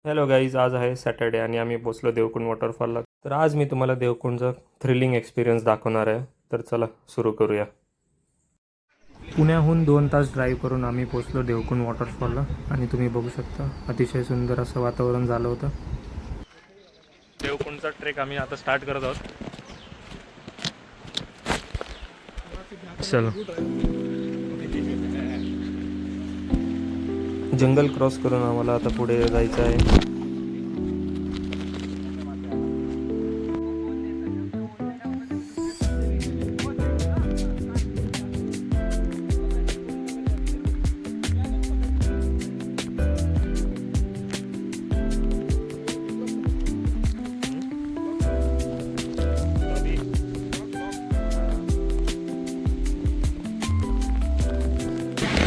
Hello guys, आज आहे Saturday आणि आम्ही पोचलो देवकुंड वॉटरफॉलला. तर आज मी तुम्हाला देवकुंडचा थ्रिलिंग एक्सपिरियन्स दाखवणार आहे. तर चला सुरू करूया. पुण्याहून 2 तास ड्राईव्ह करून आम्ही पोचलो देवकुंड वॉटरफॉलला आणि तुम्ही बघू शकता अतिशय सुंदर असं वातावरण झालं होतं. देवकुंडचा ट्रेक आम्ही आता स्टार्ट करत आहोत. चलो. जंगल क्रॉस करून आम्हाला आता पुढे जायचं आहे.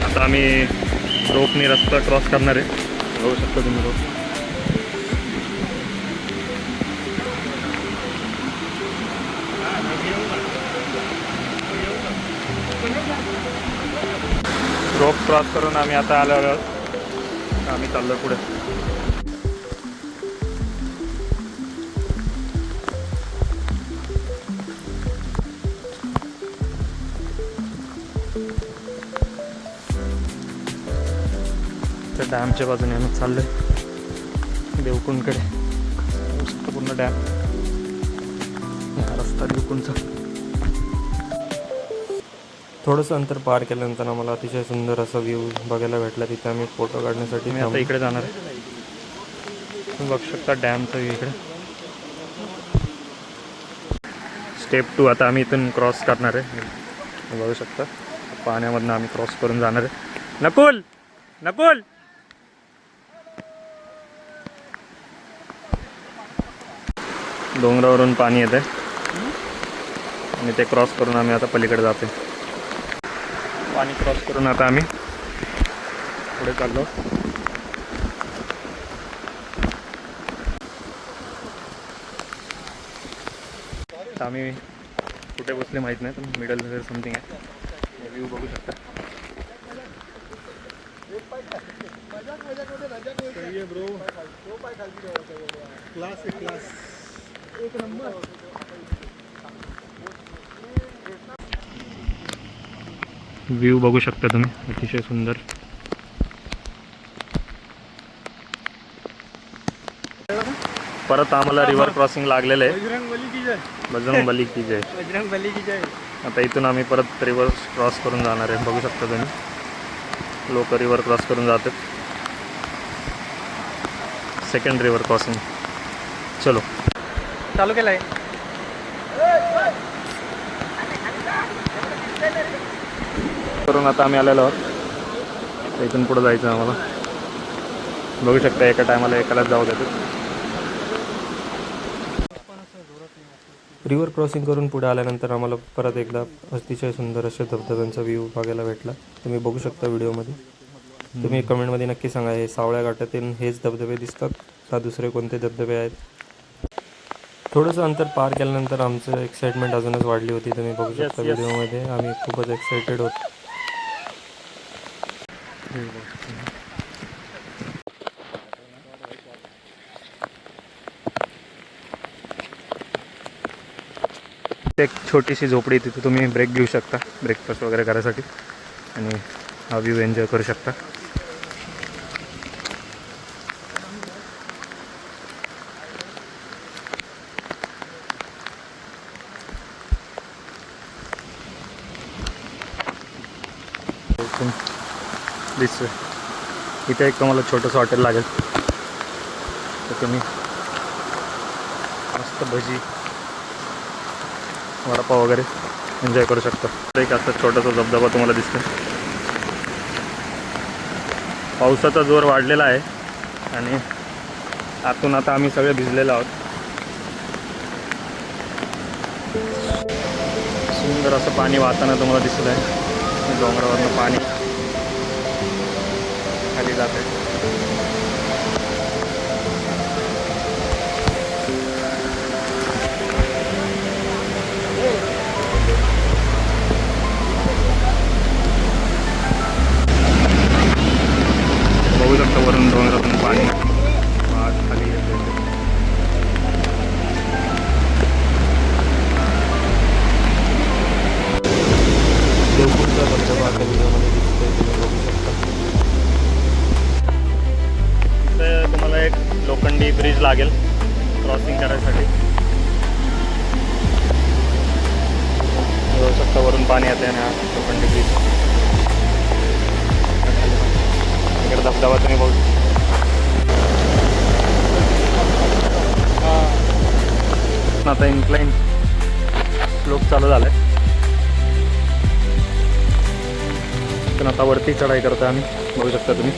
आता आम्ही रोपने रस्ता क्रॉस करणार आहे. बघू शकता तुम्ही रोप क्रॉस करून आम्ही आता आल्यावर आम्ही चाललो पुढे. त्या डॅमच्या बाजूने आम्ही चाललोय देवकुंडकडे. पूर्ण डॅम हा रस्ता देवकुंडचा. थोडंसं अंतर पार केल्यानंतर आम्हाला अतिशय सुंदर असा व्ह्यू बघायला भेटला. तिथे आम्ही फोटो काढण्यासाठी मी आता इकडे जाणार आहे. तुम्ही बघू शकता डॅमचा व्ह्यू इकडे. स्टेप 2 आता आम्ही इथून क्रॉस करणार आहे. बघू शकता पाण्यामधनं आम्ही क्रॉस करून जाणार आहे. नकुल नकुल डोंगरावरून पाणी येते आणि ते क्रॉस करून आम्ही आता पलीकडे जाते. पाणी क्रॉस करून आता आम्ही पुढे चाललो. तर आम्ही कुठे बसले माहीत नाही, पण मिडल वगैरे समथिंग आहे. व्ह्यू बघू शकता. व्ह्यू बघू शकता तुम्ही, अतिशय सुंदर. परत आम्हाला रिव्हर क्रॉसिंग लागलेलं आहे. बजरंगबली की जय. बजरंगबली की जय. आता इथून आम्ही परत रिव्हर क्रॉस करून जाणार आहे. बघू शकता तुम्ही, लोक रिव्हर क्रॉस करून जातात. Second river crossing. चलो चालू केलं आहे. करून आता आम्ही आलेलो आहोत. इथून पुढे जायचं आम्हाला. बघू शकता एका टायमाला एकालाच जाऊ देतात. रिव्हर क्रॉसिंग करून पुढे आल्यानंतर आम्हाला परत एकदा अतिशय सुंदर अशा धबधब्यांचा व्ह्यू बघायला भेटला. तुम्ही बघू शकता व्हिडिओमध्ये. तुम्ही कमेंटमध्ये नक्की सांगा, हे सावळ्या घाटातील हेच धबधबे दिसतात का दुसरे कोणते धबधबे आहेत. थोडंसं अंतर पार केल्यानंतर आमचं एक्साइटमेंट अजूनच वाढली होती. तुम्ही बघू शकता व्हिडिओमध्ये आम्ही खूपच एक्साइटेड होतो. एक छोटीशी झोपडी, तिथे तुम्ही ब्रेक घेऊ शकता ब्रेकफास्ट वगैरे करायसाठी आणि हा व्ह्यू एन्जॉय करू शकता. दिसतोय इथे एक तुम्हाला छोटंसं हॉटेल लागेल, तर तुम्ही मस्त भजी वडापाव वगैरे एन्जॉय करू शकता. एक असं छोटासा धबधबा तुम्हाला दिसतो. पावसाचा जोर वाढलेला आहे आणि आतून आता आम्ही सगळे भिजलेलो आहोत. सुंदर असं पाणी वाहताना तुम्हाला दिसत आहे. डोंगरावरनं पाणी खाली जात आहे. बघू शकता वरून डोंगरातून पाणी वाहत लोखंडी ब्रिज लागेल क्रॉसिंग करायसाठी. बघू शकता वरून पाणी येते आणि हा लोखंडी ब्रिज. इकडे धबधबा तुम्ही बघू शकता. आता इन्क्लाइन स्लोप चालू झालाय. पण आता वरती चढाई करतोय आम्ही, बघू शकता तुम्ही.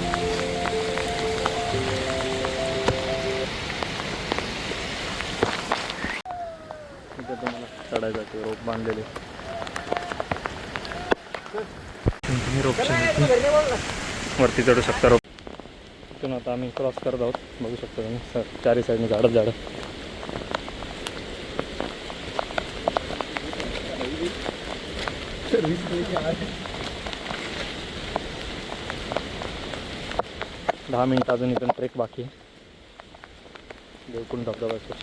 इथे तुम्हाला चढायसाठी रोप बांधलेले. तुम्ही रोपच्या वरती चढू शकता रोप. तिथून आता आम्ही क्रॉस करत आहोत, बघू शकता तुम्ही. चारी साईडने झाडच झाडं. दहा मिनिट अजून इथून ट्रेक बाकी आहे. देवकुंड धबधबा असतो.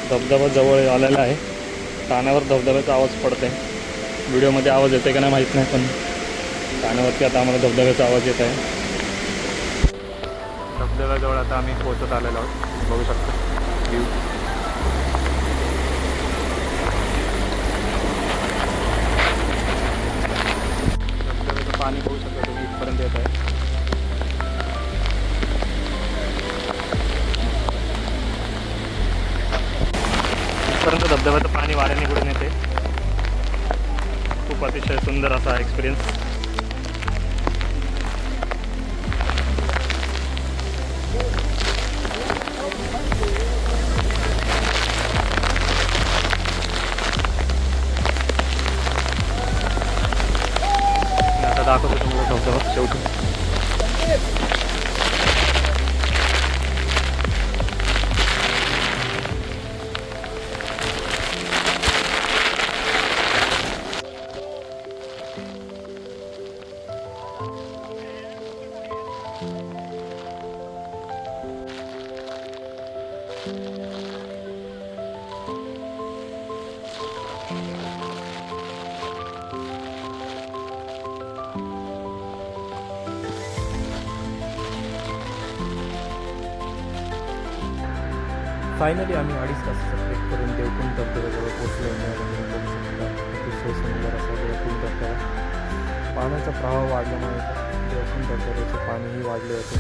धबधबा जवळ आलेला आहे. कानावर धबधब्याचा आवाज पडत आहे. व्हिडिओमध्ये आवाज येते का नाही माहीत नाही, पण कानावरती आता आम्हाला धबधब्याचा आवाज येत आहे. धबधब्याजवळ आता आम्ही पोहोचत आलेलो आहोत, बघू शकतो व्ह्यू. धबधब्याचं पाणी बघू शकता तुम्ही, इथपर्यंत येत आहे. इथपर्यंत धबधब्याचं पाणी वाऱ्याने निघून येते. खूप अतिशय सुंदर असा एक्सपिरियन्स. आता दाखवतो तुम्हाला धबधबा शेवटी. फायनली आम्ही 2.5 तासाचा ट्रेक करून देवकुंड धबधब्याजवळ पोहोचलो. बघू शकता अतिशय सुंदर असा देवकुंड धबधबा. पाण्याचा प्रवाह वाढल्यामुळे देवकुंड धबधब्याचे पाणीही वाढले होते.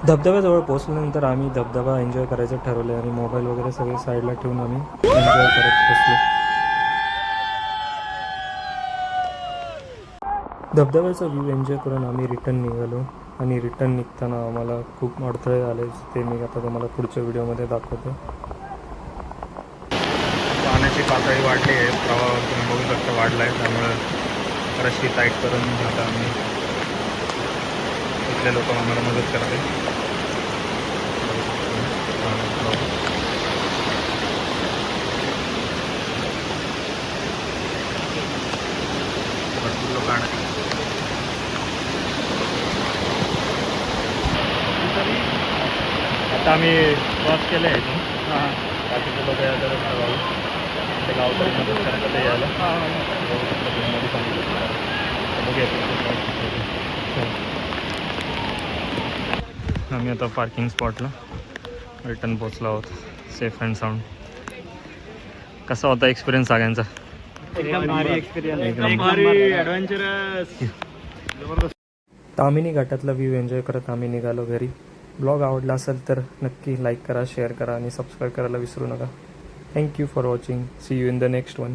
धबधब्याजवळ पोहोचल्यानंतर आम्ही धबधबा एन्जॉय करायचं ठरवलं आणि मोबाईल वगैरे सगळे साईडला ठेवून आम्ही एन्जॉय करत बसलो. धबधब्याचा व्ह्यू एन्जॉय करून आम्ही रिटर्न निघालो आणि रिटर्न निघताना आम्हाला खूप अडथळे आले, ते मी आता तुम्हाला पुढच्या व्हिडिओमध्ये दाखवतो. पाण्याची पातळी वाढली आहे, प्रवाह तुम्ही बघू शकता वाढला आहे. त्यामुळे रस्सी टाईट करून आता आम्ही इथले लोक आम्हाला मदत करते. भरपूर लोक आता आम्ही क्रॉस केलं आहे इथून. बाकीचे लोक यायला ते गावकरी मदत करायला ते यायला आम्ही आता पार्किंग स्पॉटला रिटर्न पोचलो आहोत सेफ अँड साऊंड. कसा होता एक्सपिरियन्स सगळ्यांचा? एकदम भारी एक्सपिरियन्स, एकदम भारी ॲडव्हेंचरस. तामिनी घाटातला व्ह्यू एन्जॉय करत आम्ही निघालो घरी. ब्लॉग आवडला असेल तर नक्की लाईक करा, शेअर करा आणि सबस्क्राईब करायला विसरू नका. Thank you for watching. See you in the next one.